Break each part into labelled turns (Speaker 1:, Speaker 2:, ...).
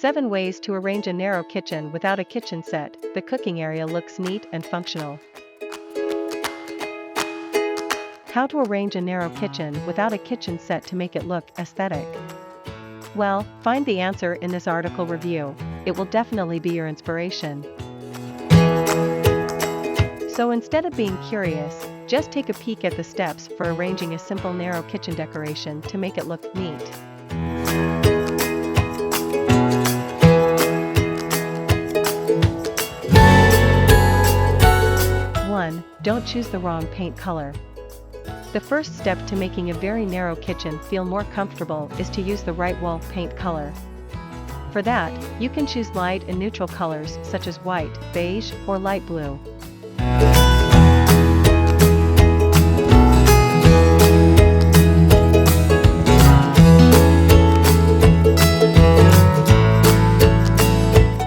Speaker 1: 7 ways to arrange a narrow kitchen without a kitchen set. The cooking area looks neat and functional. How to arrange a narrow kitchen without a kitchen set to make it look aesthetic. Well, find the answer in this article review. It will definitely be your inspiration. So instead of being curious, just take a peek at the steps for arranging a simple narrow kitchen decoration to make it look neat. 1. Don't choose the wrong paint color. The first step to making a very narrow kitchen feel more comfortable is to use the right wall paint color. For that, you can choose light and neutral colors such as white, beige, or light blue.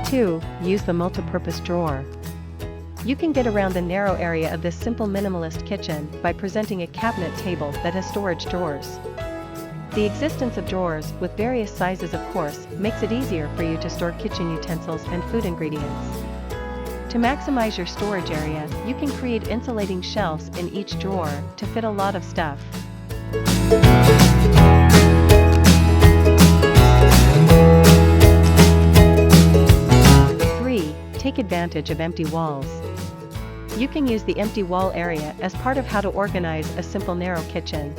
Speaker 1: 2. Use the multi-purpose drawer. You can get around the narrow area of this simple minimalist kitchen by presenting a cabinet table that has storage drawers. The existence of drawers, with various sizes of course, makes it easier for you to store kitchen utensils and food ingredients. To maximize your storage area, you can create insulating shelves in each drawer to fit a lot of stuff. 3. Take advantage of empty walls. You can use the empty wall area as part of how to organize a simple narrow kitchen.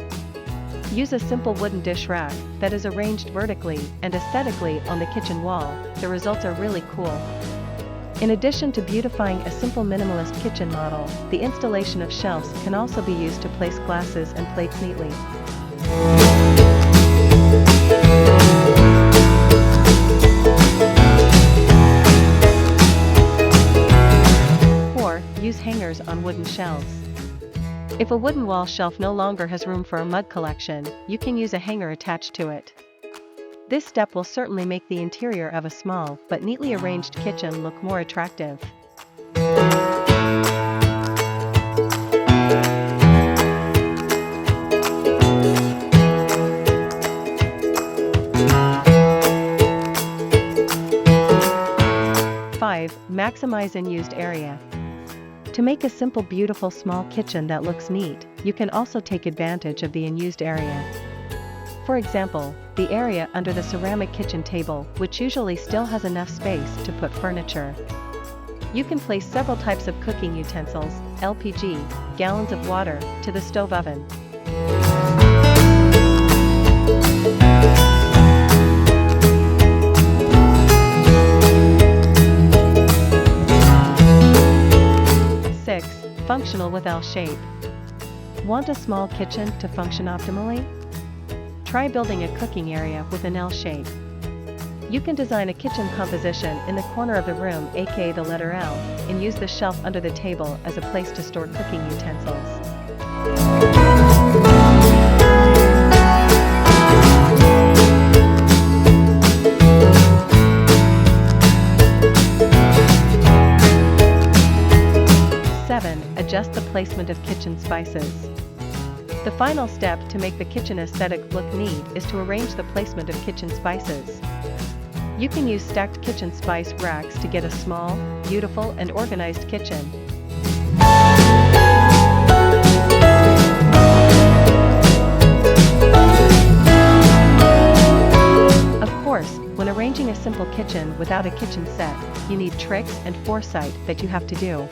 Speaker 1: Use a simple wooden dish rack that is arranged vertically and aesthetically on the kitchen wall. The results are really cool. In addition to beautifying a simple minimalist kitchen model, the installation of shelves can also be used to place glasses and plates neatly. 4. Use hangers on wooden shelves. If a wooden wall shelf no longer has room for a mug collection, you can use a hanger attached to it. This step will certainly make the interior of a small but neatly arranged kitchen look more attractive. 5. Maximize unused area. To make a simple, beautiful small kitchen that looks neat, you can also take advantage of the unused area. For example, the area under the ceramic kitchen table, which usually still has enough space to put furniture. You can place several types of cooking utensils, LPG, gallons of water, to the stove oven. 6. Functional with L shape. Want a small kitchen to function optimally? Try building a cooking area with an L shape. You can design a kitchen composition in the corner of the room, aka the letter L, and use the shelf under the table as a place to store cooking utensils. 7. Adjust the placement of kitchen spices. The final step to make the kitchen aesthetic look neat is to arrange the placement of kitchen spices. You can use stacked kitchen spice racks to get a small, beautiful, and organized kitchen. Of course, when arranging a simple kitchen without a kitchen set, you need tricks and foresight that you have to do.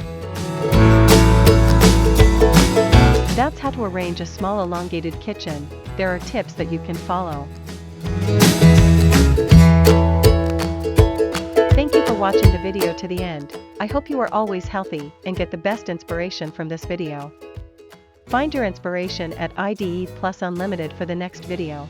Speaker 1: That's how to arrange a small elongated kitchen. There are tips that you can follow. Thank you for watching the video to the end. I hope you are always healthy and get the best inspiration from this video. Find your inspiration at IDE+ Unlimited for the next video.